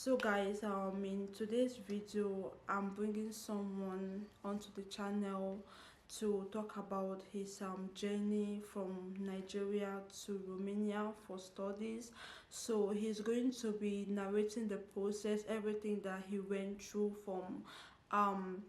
So guys, in today's video I'm bringing someone onto the channel to talk about his journey from Nigeria to Romania for studies. So he's going to be narrating the process, everything that he went through um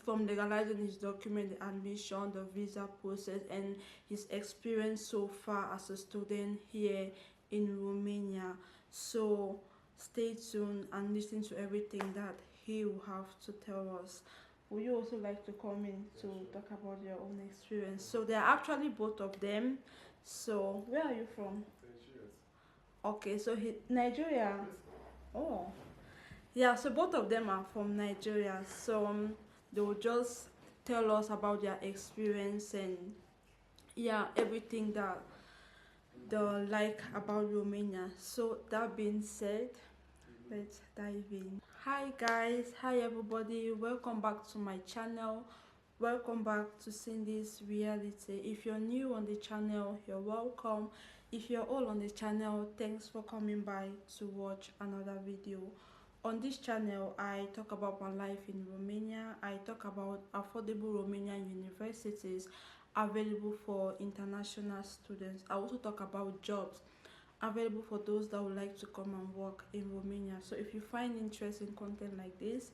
from legalizing his document, the admission, the visa process, and his experience so far as a student here in Romania. So stay tuned and listen to everything that he will have to tell us. Would you also like to come in to talk about your own experience? So they are actually both of them. So where are you from? Okay, so Nigeria. Oh, yeah. So both of them are from Nigeria. So they will just tell us about their experience and yeah, everything that they like about Romania. So that being said, let's dive in. Hi guys, hi everybody, welcome back to my channel. Welcome back to Cindy's Reality. If you're new on the channel, you're welcome. If you're all on the channel, thanks for coming by to watch another video. On this channel I talk about my life in Romania. I talk about affordable Romanian universities available for international students. I also talk about jobs available for those that would like to come and work in Romania. So if you find interesting content like this,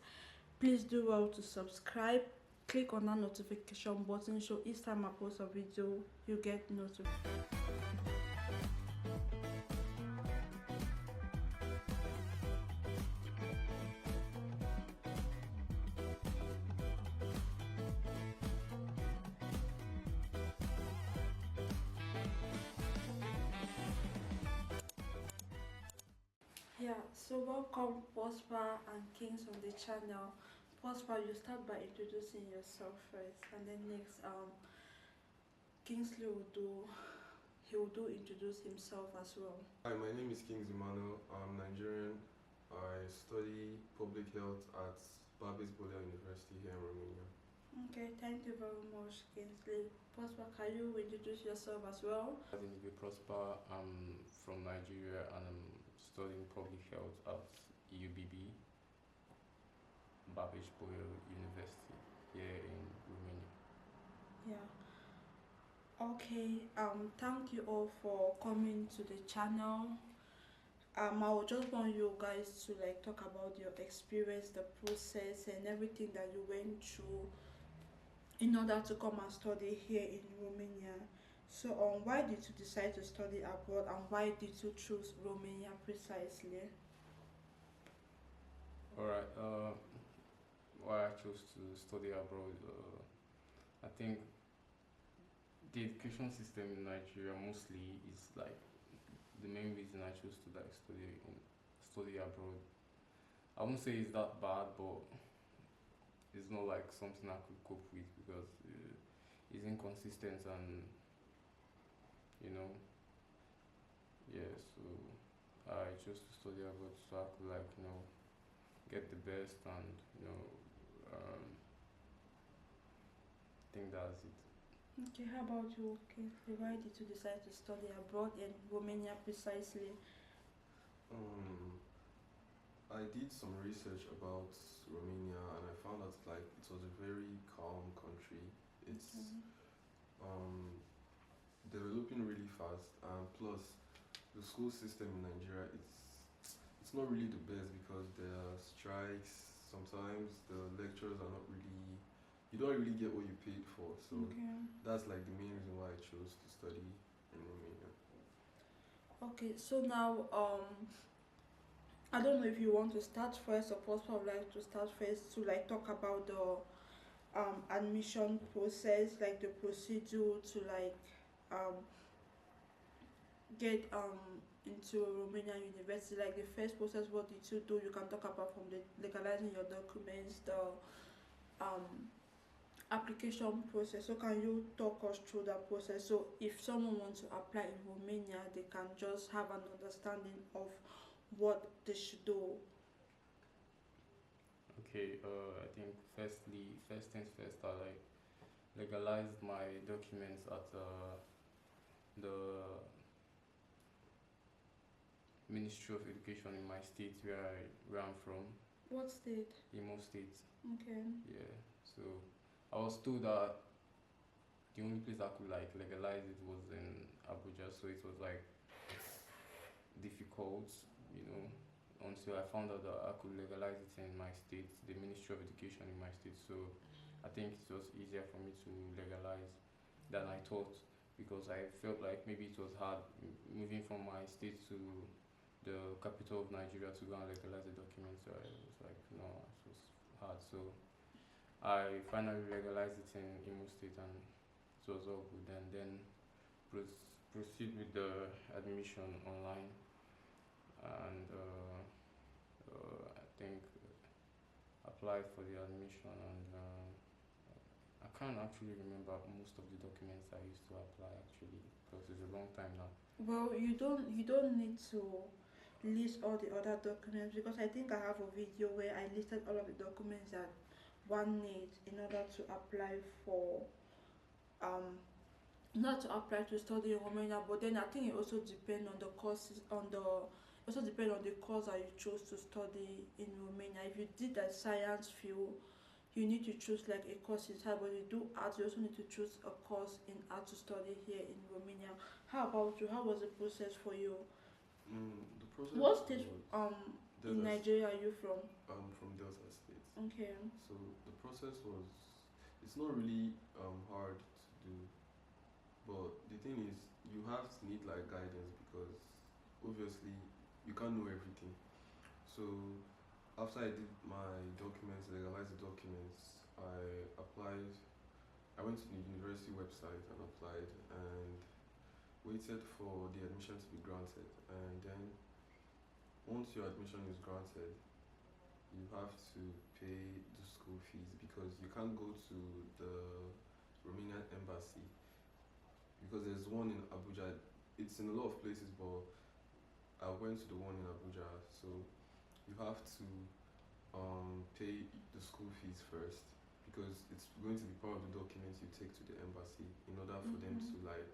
please do well to subscribe. Click on that notification button so each time I post a video you get notified. Yeah, so welcome Prosper and Kings on the channel. Prosper, you start by introducing yourself first, and then next Kingsley will do introduce himself as well. Hi, my name is Kings Emmanuel. I'm Nigerian. I study public health at Babis University here in Romania. Okay, thank you very much, Kingsley. Prosper, can you introduce yourself as well? My name is Prosper. I'm from Nigeria and I'm studying public health at UBB, Babish University here in Romania. Yeah. Okay, thank you all for coming to the channel. I would just want you guys to like talk about your experience, the process and everything that you went through in order to come and study here in Romania. So why did you decide to study abroad and why did you choose Romania precisely? Alright, why I chose to study abroad, I think the education system in Nigeria mostly is like the main reason I chose to like study abroad. I won't say it's that bad, but it's not like something I could cope with because it's inconsistent and you know, yeah. So I chose to study abroad so I could like get the best and think that's it. Okay, how about you? Okay, why did you decide to study abroad in Romania precisely? I did some research about Romania and I found out like it was a very calm country. It's developing really fast and plus the school system in Nigeria it's not really the best because there are strikes. Sometimes the lectures are not really, you don't really get what you paid for. So that's like the main reason why I chose to study in Romania. Okay, so now I don't know if you want to start first or possibly would like to start first to like talk about the admission process, like the procedure to like um get into a Romanian university, like the first process. What did you do? You can talk about from the legalizing your documents, the um application process. So can you talk us through that process so if someone wants to apply in Romania they can just have an understanding of what they should do? Okay, I think first things first, I like legalized my documents at the Ministry of Education in my state where I'm from, What state? Imo State. Okay. Yeah. So I was told that the only place I could like legalize it was in Abuja. So it was like difficult, you know, until I found out that I could legalize it in my state, the Ministry of Education in my state. So I think it was easier for me to legalize than I thought, because I felt like maybe it was hard moving from my state to the capital of Nigeria to go and legalize the documents. So I was like, no, it was hard. So I finally legalized it in Imo State, and it was all good. And then proceed with the admission online, and I think applied for the admission, and I can't actually remember most of the documents I used to apply actually, because it's a long time now. Well, you don't need to list all the other documents, because I think I have a video where I listed all of the documents that one needs in order to apply for um not to apply to study in Romania. But then I think it also depends on the courses on the also depend on the course that you chose to study in Romania. If you did a science field, you need to choose like a course in science. But you do art, you also need to choose a course in art to study here in Romania. How about you? How was the process for you? The process What state was in Delta, Nigeria are you from? from Delta State. Okay. So the process was, it's not really hard to do, but the thing is, you have to need like guidance because obviously you can't know everything. So after I did my documents, legalized the documents, I applied. I went to the university website and applied and waited for the admission to be granted. And then once your admission is granted, you have to pay the school fees because you can't go to the Romanian embassy because there's one in Abuja. It's in a lot of places, but I went to the one in Abuja, so you have to pay the school fees first because it's going to be part of the documents you take to the embassy in order for them to like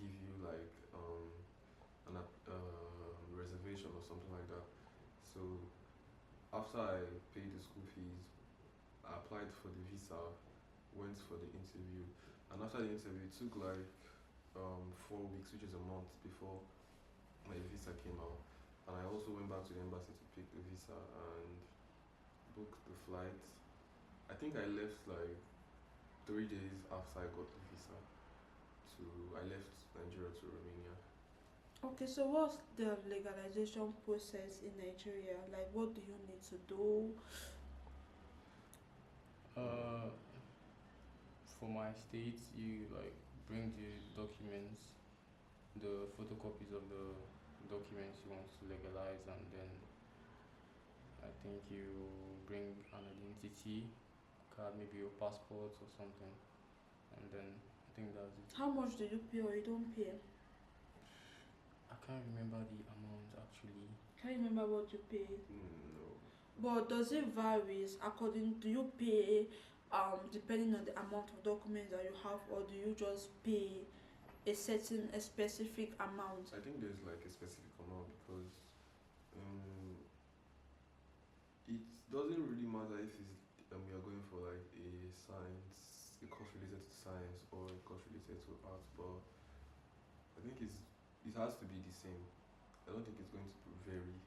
give you like reservation or something like that. So after I paid the school fees, I applied for the visa, went for the interview, and after the interview, it took like 4 weeks, which is a month before my visa came out. And I also went back to the embassy to pick the visa and book the flight. I think I left like 3 days after I got the visa. I left Nigeria to Romania. Okay, so what's the legalization process in Nigeria? Like, what do you need to do? Uh, for my state, you like bring the documents, the photocopies of the documents you want to legalize, and then I think you bring an identity card, maybe your passport or something, and then I think that's it. How much do you pay or you don't pay? I can't remember the amount actually. Can you remember what you pay? No. But does it varies according? Do you pay depending on the amount of documents that you have, or do you just pay a specific amount? I think there's like a specific amount because um, it doesn't really matter if you're going for like a course related to science or a course related to art, but I think it has to be the same. I don't think it's going to vary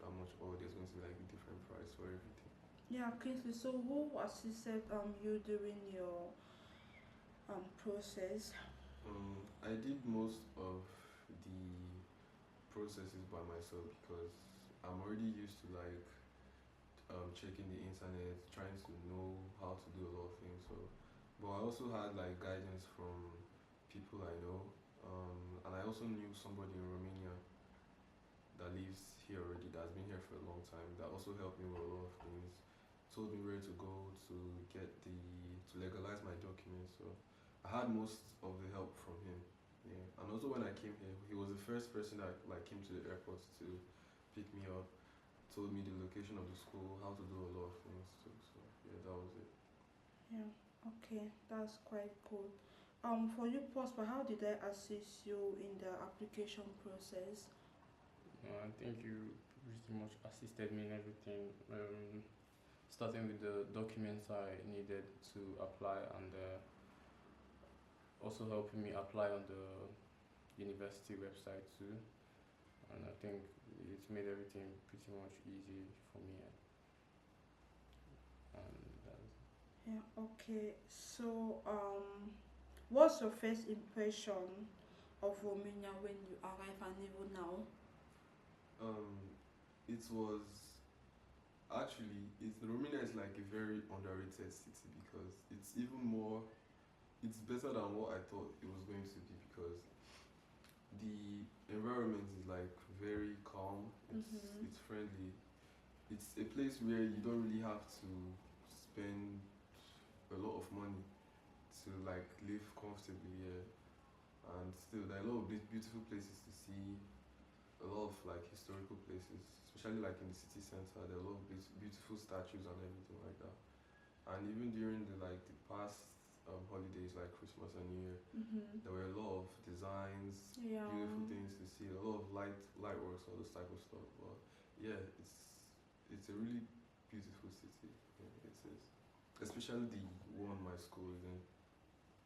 that much, or there's going to be like a different price for everything. Yeah, Kingsley. So who assisted you during your process? I did most of the processes by myself because I'm already used to like checking the internet, trying to know how to do a lot of things. So, but I also had like guidance from people I know, and I also knew somebody in Romania that lives here already, that's been here for a long time. That also helped me with a lot of things. Told me where to go to get to legalize my documents. So I had most of the help from him. Yeah, and also when I came here, he was the first person that like came to the airport to pick me up. Told me the location of the school, how to do a lot of things too. So yeah, that was it. Yeah. Okay, that's quite cool. For you, Prosper, how did I assist you in the application process? I think you pretty much assisted me in everything. Starting with the documents I needed to apply, and also helping me apply on the university website too. And I think it's made everything pretty much easy for me. And that's, Yeah, okay. So, what's your first impression of Romania when you arrive and even now? Um, it was actually Romania is like a very underrated city because it's even more. It's better than what I thought it was going to be because the environment is like very calm. Mm-hmm. It's friendly. It's a place where you don't really have to spend a lot of money to like live comfortably here. And still, there are a lot of beautiful places to see. A lot of like historical places, especially like in the city center. There are a lot of beautiful statues and everything like that. And even during the past holidays like Christmas and New Year, Mm-hmm. there were a lot of designs, Yeah. beautiful things to see, a lot of light works, all this type of stuff. But yeah, it's a really beautiful city. Yeah, it is. Especially the one my school is in,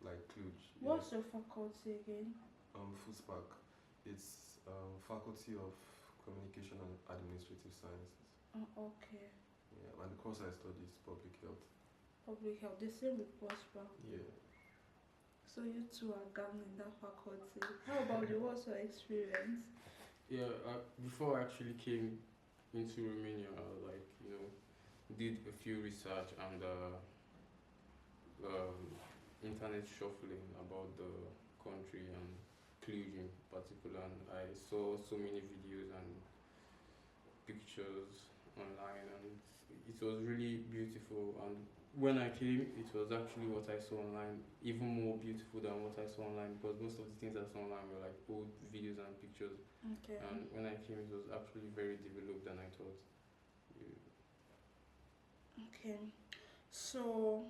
like Cluj. Yeah. What's your faculty again? FUSPAC. It's Faculty of Communication and Administrative Sciences. Oh, okay. Yeah, and the course I study is public health. Public health. The same with Prosper. Yeah. So you two are gang in that faculty. How about you? What's your experience? yeah, before I actually came into Romania, like did a few research and um, internet shuffling about the country and Cluj in particular, and I saw so many videos and pictures online, and it was really beautiful. And when I came, it was actually what I saw online, even more beautiful than what I saw online, because most of the things I saw online were like old videos and pictures. Okay. And when I came, it was actually very developed than I thought. Okay. So,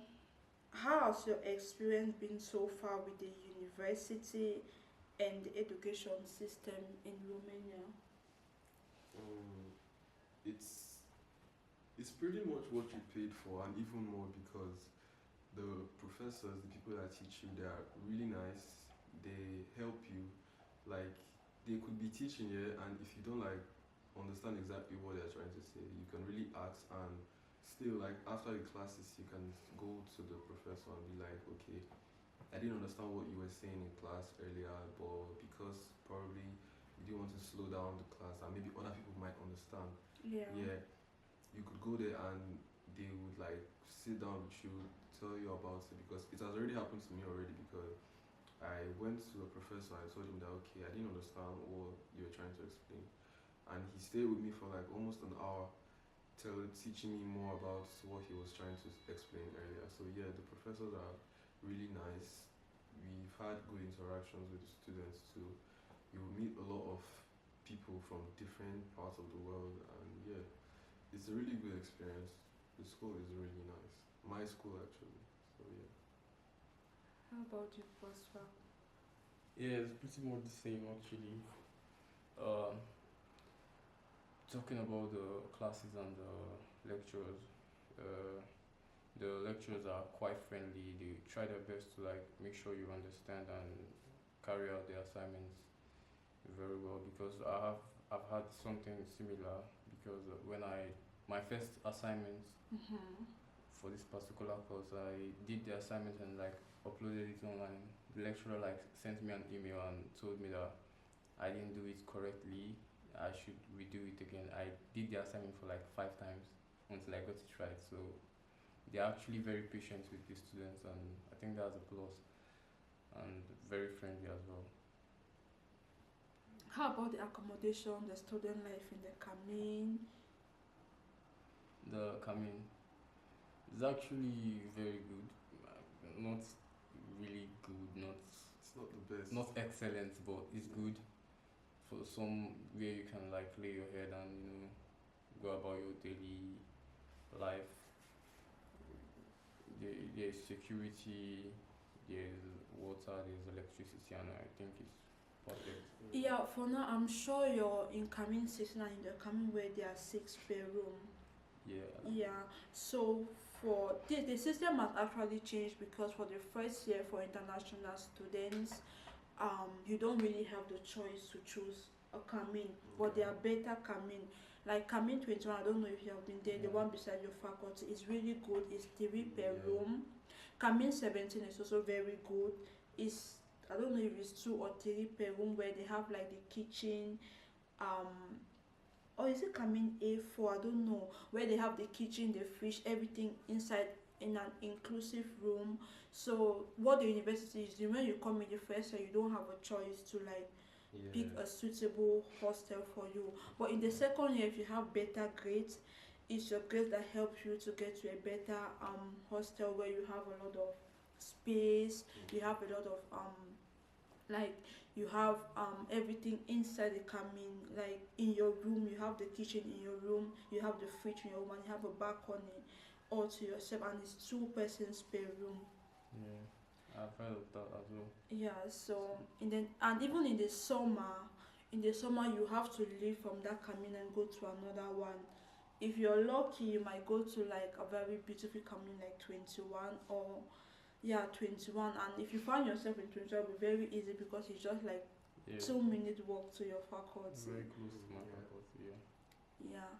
how has your experience been so far with the university and the education system in Romania? Um, it's it's pretty much what you paid for, and even more because the professors, the people that teach you, they are really nice. They help you. Like they could be teaching here, and if you don't like understand exactly what they're trying to say, you can really ask. And still, like after the classes, you can go to the professor and be like, okay, I didn't understand what you were saying in class earlier, but because probably you didn't want to slow down the class, and maybe other people might understand. Yeah. Yeah, you could go there and they would like sit down with you, tell you about it because it has already happened to me already because I went to a professor. I told him that okay, I didn't understand what you were trying to explain, and he stayed with me for like almost an hour, teaching me more about what he was trying to explain earlier. So yeah, the professors are really nice. We've had good interactions with the students too. You will meet a lot of people from different parts of the world, and yeah, it's a really good experience. The school is really nice. My school actually. So yeah. How about you, Prosper? Yeah, it's pretty much the same actually. Um, Talking about the classes and the lecturers, uh, the lecturers are quite friendly. They try their best to like make sure you understand and carry out the assignments very well, because I've had something similar, because when I my first assignment Mm-hmm. for this particular course, I did the assignment and like uploaded it online. The lecturer like sent me an email and told me that I didn't do it correctly. I should redo it again. I did the assignment for like 5 times until I got it right. So they're actually very patient with the students, and I think that's a plus. And very friendly as well. How about the accommodation, the student life in the Camin? The coming is actually very good. Not really good, It's not the best. not excellent, but it's good for some where you can like lay your head and go about your daily life. There's security, there's water, there's electricity, and I think it's perfect. Yeah, for now, I'm sure your incoming section and your coming where there are six per room. Yeah. Yeah, so for the system has actually changed because for the first year for international students, you don't really have the choice to choose a Kamin, but Okay. they are better Kamin. Like Kamin 21, I don't know if you have been there, the Yeah. one beside your faculty is really good, it's 3 per Yeah. room. Kamin 17 is also very good. It's I don't know if it's 2 or 3 per room where they have like the kitchen, um or is it coming A4? I don't know. Where they have the kitchen, the fridge, everything inside in an inclusive room. So what the university is doing when you come in the first year, you don't have a choice to like pick Yeah. a suitable hostel for you. But in the second year, if you have better grades, it's your grades that help you to get to a better hostel where you have a lot of space, you have a lot of like you have everything inside the cabin, like in your room you have the kitchen in your room, you have the fridge in your room, and you have a balcony all to yourself, and it's 2 persons per room. Yeah. I've heard of that as well. Yeah, so in the and even in the summer you have to leave from that cabin and go to another one. If you're lucky you might go to like a very beautiful cabin like 21 or yeah 21, and if you find yourself in 21 it'll be very easy because it's just like Yeah. 2 minute walk to your faculty. Very close to my Yeah. faculty. Yeah. Yeah,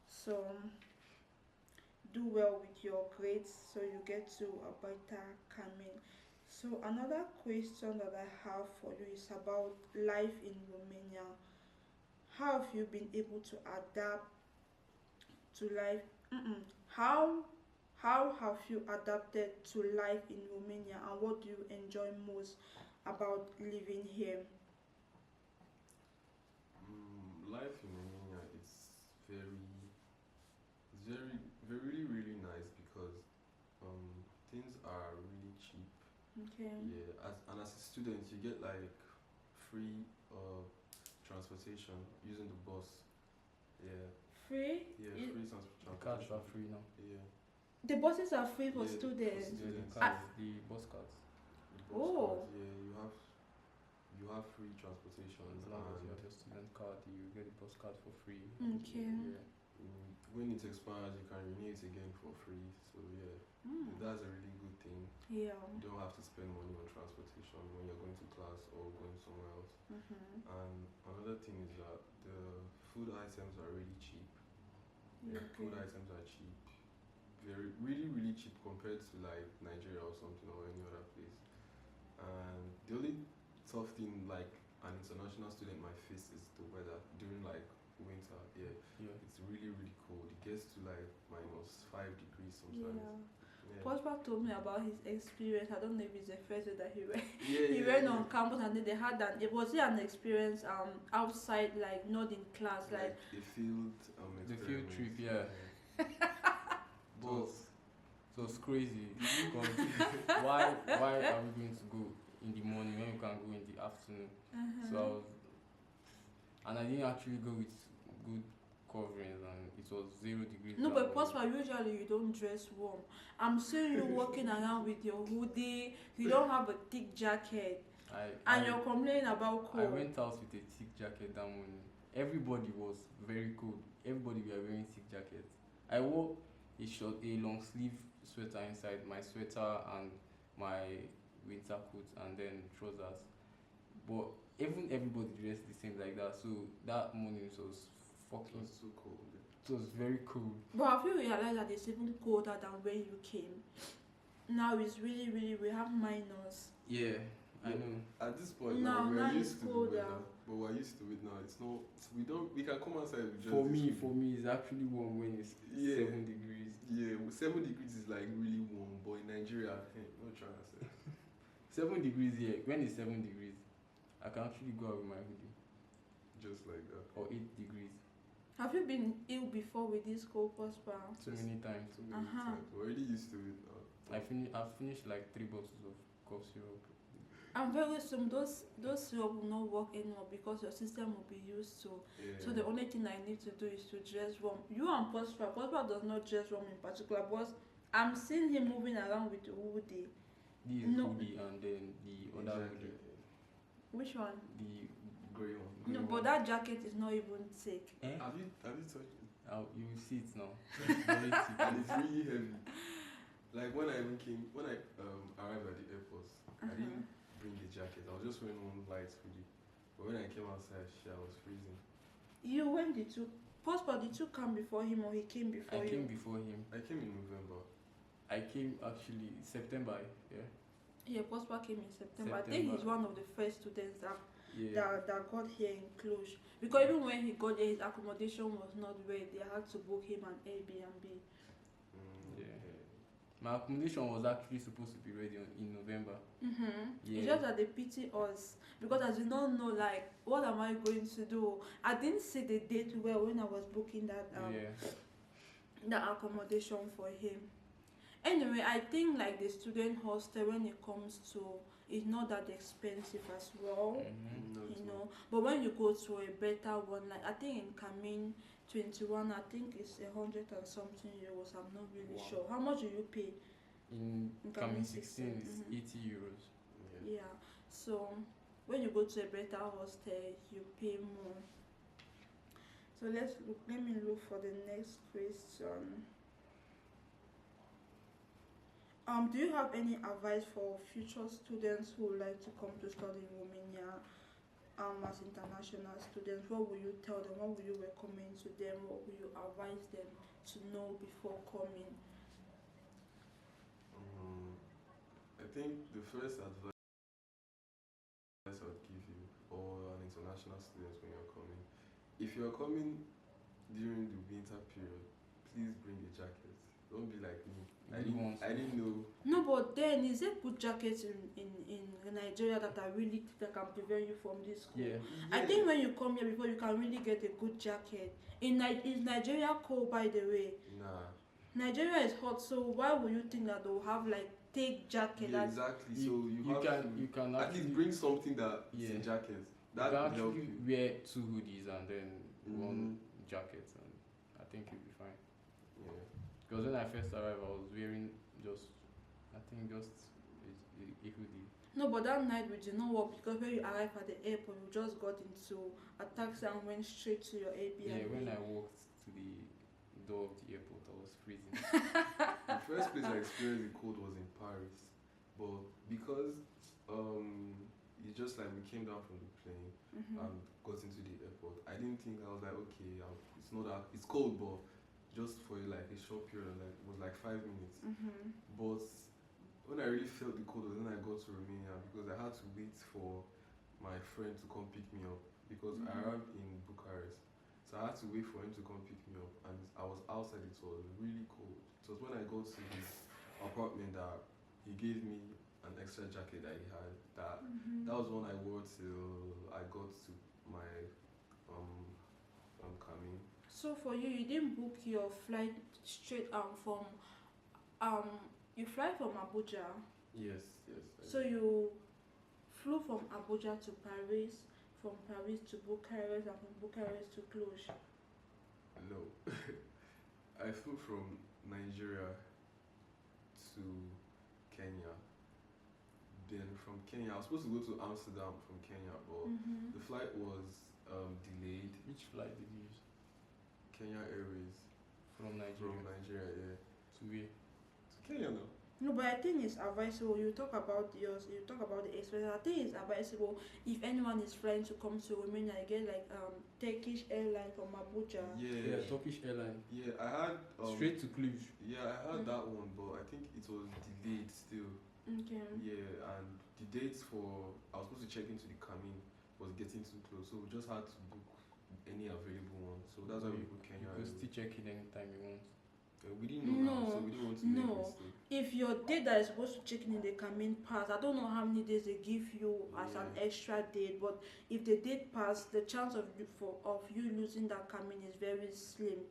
so do well with your grades so you get to a better coming. So another question that I have for you is about life in Romania. How have you been able to adapt to life? Mm-mm. How how have you adapted to life in Romania, and what do you enjoy most about living here? Life in Romania it's very, very, really nice because things are really cheap. Okay. Yeah, as a student, you get like free transportation using the bus. Yeah, Free? yeah, I- free The cards transportation. are free now. Yeah, the buses are free for yeah, for students. Yeah, the students. I, cards, the bus cards. The bus cards. oh, Yeah, you have free transportation As long as you and have your student card, you get the bus card for free. okay. Yeah. when it expires, you can renew it again for free. So yeah, that's a really good thing. Yeah. You don't have to spend money on transportation when you're going to class or going somewhere else. And another thing is that the food items are really cheap. Yeah, Okay. food items are cheap. Very, really, really cheap compared to like Nigeria or something or any other place. And the only tough thing like an international student might face is the weather during like winter. Yeah, Yeah. it's really, really cold. It gets to like -5 degrees sometimes. Yeah. Yeah. Prosper told me about his experience. I don't know if it's the first day that he went. Yeah, He yeah, went yeah. on campus and then they had an. It was it an experience outside, like not in class, like Like a field The field experiment. trip, yeah. It But was, it was crazy. Because why are we going to go in the morning when we can go in the afternoon? So I was, and I didn't actually go with good coverings, and it was 0 degrees. no, that but morning. Prosper usually you don't dress warm. I'm seeing you walking around with your hoodie. You don't have a thick jacket, and you're complaining about I cold. went out with a thick jacket that morning. Everybody was very cold. Everybody were wearing thick jackets. I wore a long sleeve sweater inside, my sweater and my winter coat, and then trousers. But even everybody dressed the same like that. So that morning it was it fucking. was too cold. It was very cold. But have you realized that it's even colder than when you came? Now it's really, really, we have minus. Yeah, I know. At this point Now- now, we're now it's used to the colder. weather, but we're used to it now. It's not. We can come outside with just For this me, hoodie. it's actually warm when it's Yeah. 7 degrees. Yeah, 7 degrees is like really warm, but in Nigeria, no chance. 7 degrees here. When it's 7 degrees, I can actually go out with my hoodie. Just like that. Or 8 degrees. Have you been ill before with this cold, Prosper? So many times. So many times. We're already used to it now. I've finished like 3 bottles of cough syrup. And very soon those syrup will not work anymore because your system will be used to. Yeah. So the only thing I need to do is to dress warm. You and Prosper does not dress warm in particular, because I'm seeing him moving around with the hoodie. This No. hoodie and then the other Exactly. hoodie. Which one? The grey one. No, Grey but one. that jacket is not even thick. Eh? Have you touched it? You will see it now. It's very thick. And it's really heavy. Like when I arrived at the airport, I didn't bring the jacket. I was just wearing one light hoodie. But when I came outside, I was freezing. You when did you passport did you come before him or he came before I you? came before him. I came in November. I came actually September. Yeah. Yeah, passport came in September. I think he's one of the first students Yeah. that got here in Cluj. Because even when he got here, his accommodation was not ready. They had to book him an Airbnb. Yeah. Okay. My accommodation was actually supposed to be ready in November. Yeah. It's just that they pity us because as you don't know, like what am I going to do? I didn't see the date well when I was booking that that accommodation for him. Anyway, I think like the student hostel when it comes to it's not that expensive as well. No, it's You not. know, but when you go to a better one, like I think in Kamin 21, I think it's 100 and something euros. I'm not really Wow. sure. How much do you pay? In Coming coming 16 is 80 euros. Yeah. Yeah. So when you go to a better hostel, you pay more. So let me look for the next question. Do you have any advice for future students who would like to come to study in Romania as international students? What will you tell them? What will you recommend to them? What will you advise them to know before coming? I think the first advice I would give you, or an international student when you're coming, if you're coming during the winter period, please bring a jacket. Don't be like me. I didn't know. No, but then is there good jackets in Nigeria that are really that can prevent you from this cold? Yeah. I think when you come here before you can really get a good jacket. Is Nigeria cold by the way? Nah. Nigeria is hot, so why would you think that they'll have like thick jacket? Yeah, That exactly. You, So you have can to you can at actually least bring something that is Yeah. a jacket. you That can will help actually you. wear 2 hoodies and then one Mhm. jacket, and I think you'll be fine. Yeah. Because when I first arrived, I was wearing just a hoodie. no, but that night we did not work because when you arrived at the airport, you just got into a taxi and went straight to your Airbnb. Yeah, when I walked to the door of the airport, I was freezing. The first place I experienced the cold was in Paris, but because it's just like we came down from the plane and got into the airport. I didn't think I was like okay, it's not that it's cold, but just for like a short period, like it was like 5 minutes. But when I really felt the cold was when I got to Romania because I had to wait for my friend to come pick me up because I arrived in Bucharest. So I had to wait for him to come pick me up and I was outside, it was really cold. It was when I got to his apartment that he gave me an extra jacket that he had that was one I wore till I got to my coming. So for you, you didn't book your flight straight from you fly from Abuja. Yes. So you flew from Abuja to Paris, from Paris to Bucharest, and from Bucharest to Cluj. No. I flew from Nigeria to Kenya. Then from Kenya, I was supposed to go to Amsterdam from Kenya, but the flight was delayed. Which flight did you use? Kenya Airways From Nigeria. from Nigeria, yeah. To where? To Kenya now. No, but I think it's advisable. You talk about yours. You talk about the experience. I think it's advisable if anyone is flying to come to Romania, you get like Turkish airline from Abuja. Yeah, Turkish airline. Yeah, I had Straight to Cluj. Yeah, I had that one, but I think it was delayed still. Okay. Yeah, and the dates for I was supposed to check into the Camin was getting too close, so we just had to book any available one. So that's why we booked Kenya. You could still check in anytime you want. We didn't know now, so we didn't want to make a mistake. If your date that is supposed to check in the Camin pass, I don't know how many days they give you as an extra date, but if the date pass, the chance of you losing that Camin is very slim.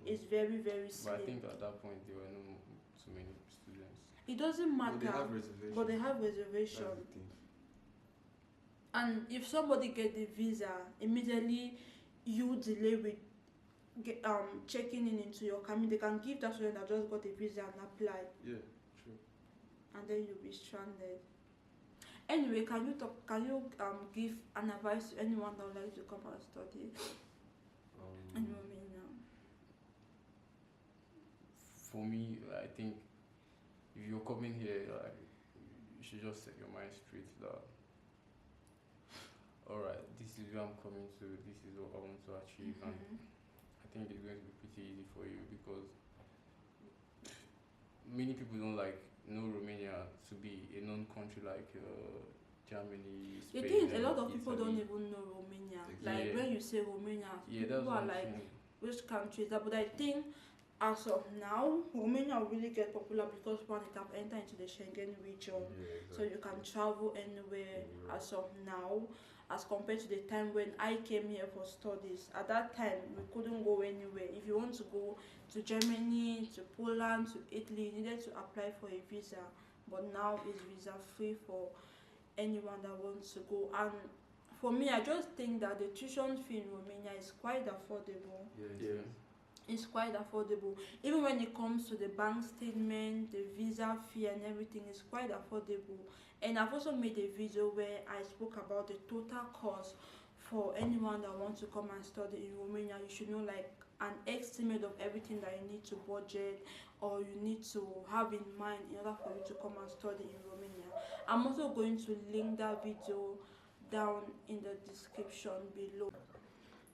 It's very, very slim. But I think at that point there were no too many students. It doesn't matter. But they have reservations. But they have reservation. That's the thing. And if somebody get the visa, immediately you delay with checking in into your Camin, they can give that student that just got a visa and apply. Yeah, true. And then you'll be stranded. Anyway, can you talk? Can you give an advice to anyone that would like to come and study in Um, Romania? For me, I think if you're coming here, like, you should just set your mind straight that, alright, this is where I'm coming to, this is what I want to achieve, and Mm-hmm. I think it's going to be pretty easy for you because many people don't like know Romania to be a known country like Germany, The Spain, thing is, a and lot of people don't Italy. even know Romania. Exactly. Like Yeah, when you say Romania, yeah, people that's what are I'm like, saying. which country is that? But I think as of now, Romania will really get popular because one, it have entered into the Shengen region, Yeah, so you can exactly. travel anywhere In Europe. as of now. As compared to the time when I came here for studies, at that time we couldn't go anywhere. If you want to go to Germany, to Poland, to Italy, you needed to apply for a visa. But now it's visa free for anyone that wants to go. And for me, I just think that the tuition fee in Romania is quite affordable. Yeah, it Yeah, is. It's quite affordable. Even when it comes to the bank statement, the visa fee, and everything is quite affordable. And I've also made a video where I spoke about the total cost for anyone that wants to come and study in Romania. You should know like an estimate of everything that you need to budget or you need to have in mind in order for you to come and study in Romania. I'm also going to link that video down in the description below.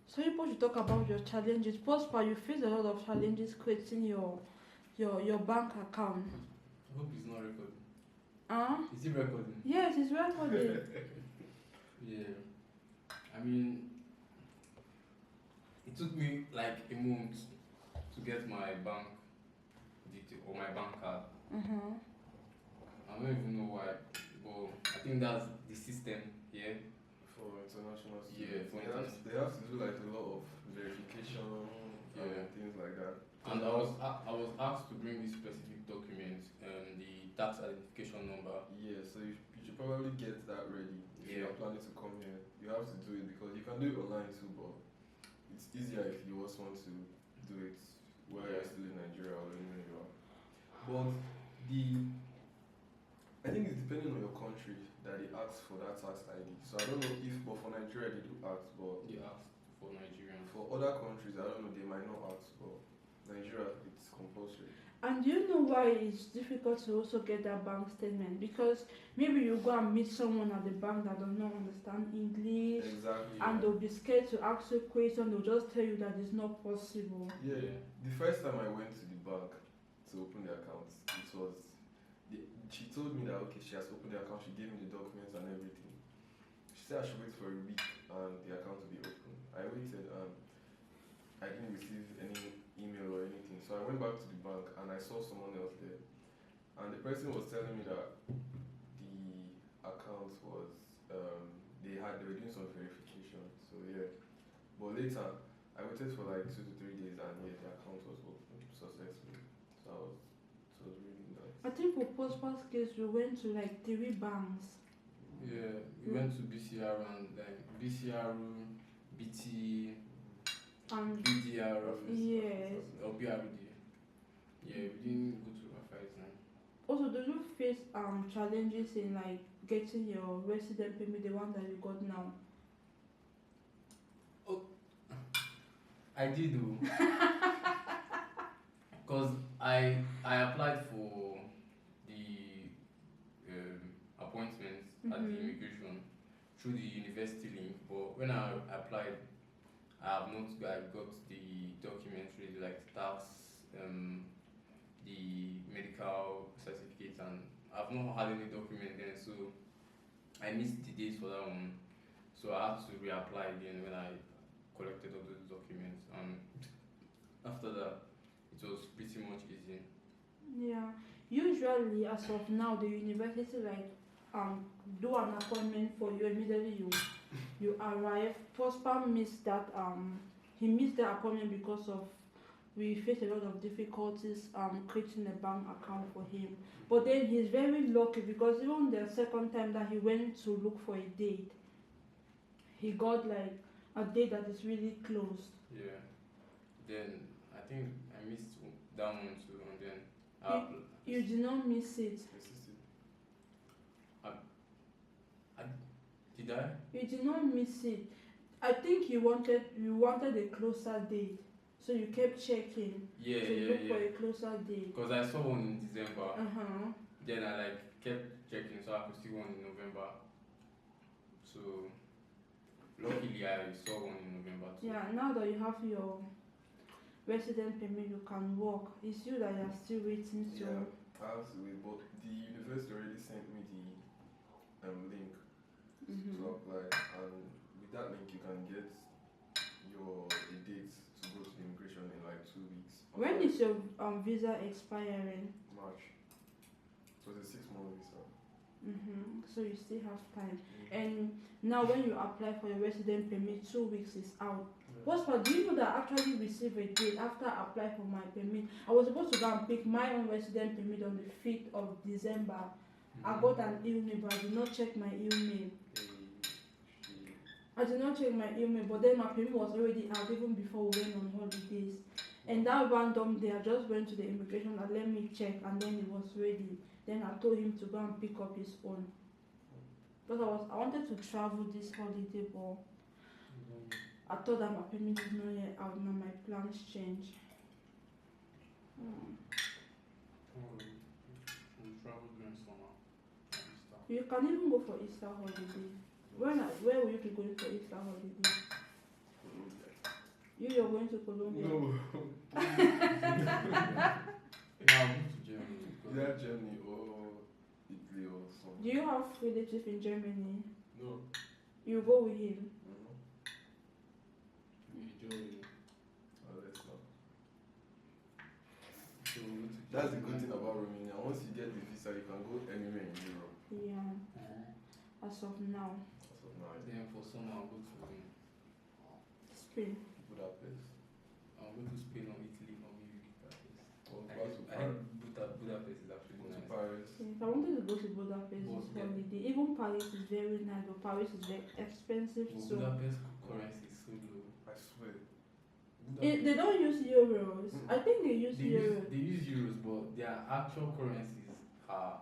So people should talk about your challenges. Prosper, you face a lot of challenges creating your bank account. I hope it's not recording. Huh? Is it recording? Yes, it's recorded. Yeah, I mean, it took me like a month to get my bank detail or my bank card. Mm-hmm. I don't even know why, but I think that's the system here. For international Yeah, students, for they have to do like a lot of verification Yeah. and things like that. And I was asked to bring this specific document, the tax identification number. Yeah, so you should probably get that ready if you Yeah. are planning to come here. You have to do it because you can do it online too, but it's easier if you also want to do it while you're Yeah. still in Nigeria or anywhere you are. But the I think it's depending on your country that they ask for that tax ID. So I don't know if, but for Nigeria they do ask, but They asked for Nigerians. for other countries I don't know, they might not ask, but Nigeria it's compulsory. And do you know why it's difficult to also get that bank statement? Because maybe you go and meet someone at the bank that does not understand English Exactly. and they'll be scared to ask you a question, they'll just tell you that it's not possible. Yeah. The first time I went to the bank to open the account, it was she told me that okay, she has opened the account, she gave me the documents and everything. She said I should wait for a week and the account will be open. I waited and I didn't receive any email or anything. So I went back to the bank and I saw someone else there. And the person was telling me that the account was they were doing some verification. So yeah. But later I waited for like 2 to 3 days and yeah, the account was open successfully. So it was really nice. I think for Prosper's case, we went to like 3 banks. Yeah, we went to BCR and then BCR, BT, And BDR, yes. or BRD. Yeah, we didn't go to Rafai's now. Also, do you face challenges in like getting your resident permit, the one that you got now? I did though. Because I applied for the appointment at the Mhm. immigration through the university link, but when I applied, I have not got the documents ready, like the tax, the medical certificate, and I've not had any document then, so I missed the dates for that one. So I had to reapply again when I collected all those documents, and after that, it was pretty much easy. Yeah. Usually, as of now, the university like do an appointment for you immediately you arrive. Prosper missed that he missed the appointment because of we faced a lot of difficulties creating a bank account for him. But then he's very lucky because even the second time that he went to look for a date, he got like a date that is really close. Yeah. Then I think I missed that one too, and then You did not miss it. Assisted. Did I? You did not miss it. I think you wanted a closer date, so you kept checking Yeah, to yeah, look for yeah. a closer date. Because I saw one in December. Uh-huh. Then I like kept checking so I could see one in November. So luckily I saw one in November too. Yeah, now that you have your resident permit, you can work. It's you that you are still waiting to. Yeah, I have to wait, but the university already sent me the link to apply, and with that link you can get your a date to go to immigration in like 2 weeks. When is your visa expiring? March. So it's a 6 month visa. So you still have time. And now when you apply for your resident permit, 2 weeks is out. What's part? Do you know that I actually received a date after I applied for my permit? I was supposed to go and pick my own resident permit on the 5th of December. I got an email, but I did not check my email. But then my permit was already out even before we went on holidays. And that random day, I just went to the immigration and let me check, and then it was ready. Then I told him to go and pick up his own. Because I wanted to travel this holiday, but I thought that my permit is not yet out. Now my plans change. We'll travel during summer. Easter. You can even go for Easter holiday. Where will you be going for Easter holiday? You're going to Colombia? No. Yeah, I'll move to Germany. Either Germany or Italy or something. Do you have relatives in Germany? No. You go with him? We enjoy. Let's not. So we go to That's the good Germany. thing about Romania. Once you get the visa, you can go anywhere in Europe. Yeah, as of now. As of now, Then for summer I'll go to Spain. Budapest. I'll go to Spain or Italy or maybe Budapest. Or I go to heard Paris. Budapest is actually Go to nice. Paris. Yes, I wanted to go to Budapest But this then- holiday. Even Paris is very nice, but Paris is very expensive. But So Budapest currency is so low. I swear. they don't use euros. I think they use They euros. use euros, but their actual currencies are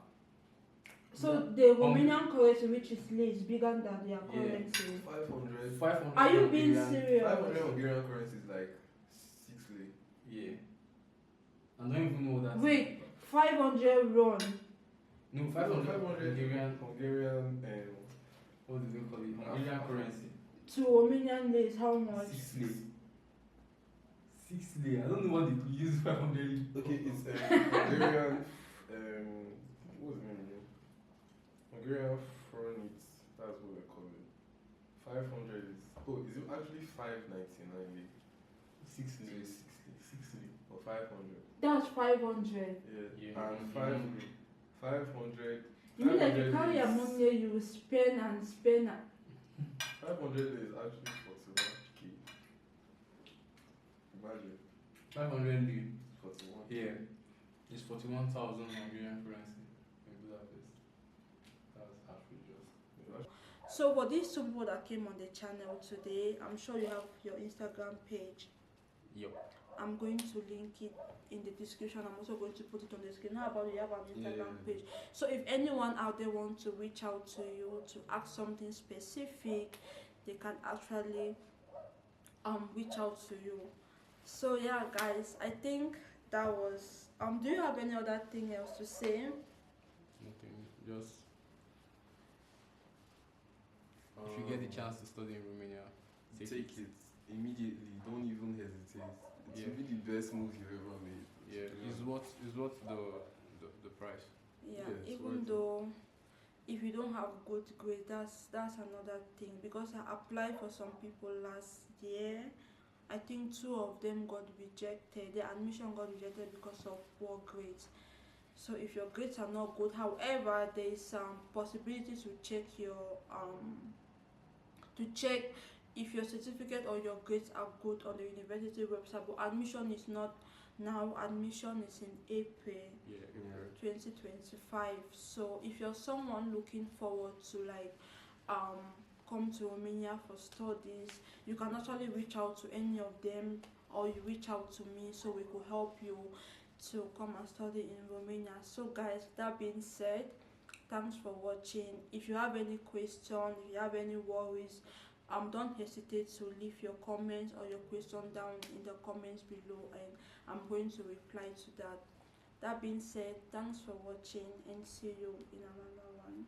So the Romanian currency, which is less, bigger than their Yeah. currency. 500. 500. Are you being Hungarian- serious? 500 Hungarian currency is like 6 lei. Yeah. I don't even know what that is. Wait, 500 RON. No, 500 Hungarian. Hungarian What do they call it? Hungarian currency. To Romanian lei, how much? 6 lei. 6 lei. I don't know what they could use 500. okay, it's Hungarian what's the name again? Hungarian francs, that's what they call it. 500 is it actually 599 lei? 6 So lei. it's 60 or 500. That's 500. Yeah. And 500 You mean like you 500 carry your is- money, you will spend and spend. 500 is actually 41k. Imagine 500 lei. 41. Yeah. It's 41,000 Hungarian currency in Budapest. That's outrageous. So for these two people that came on the channel today, I'm sure you have your Instagram page. Yep. I'm going to link it in the description. I'm also going to put it on the screen. How about you have an Instagram Yeah. page? So if anyone out there wants to reach out to you to ask something specific, they can actually reach out to you. So yeah, guys, I think that was do you have any other thing else to say? Nothing. Just if you get the chance to study in Romania, take it immediately. Don't even hesitate. It will be the best move you've ever made. Yeah, it's what the price. Yeah, Yeah, it's even worth it. though if you don't have good grades, that's another thing, because I applied for some people last year. I think 2 of them got rejected. Their admission got rejected because of poor grades. So if your grades are not good, however, there is some possibility to check if your certificate or your grades are good on the university website. But admission is not now. Admission is in April. Yeah, Yeah. 2025. So if you're someone looking forward to come to Romania for studies, you can actually reach out to any of them, or you reach out to me so we could help you to come and study in Romania. So guys, that being said, Thanks for watching. If you have any question, if you have any worries, don't hesitate to leave your comments or your question down in the comments below, and I'm going to reply to that. That being said, thanks for watching and see you in another one.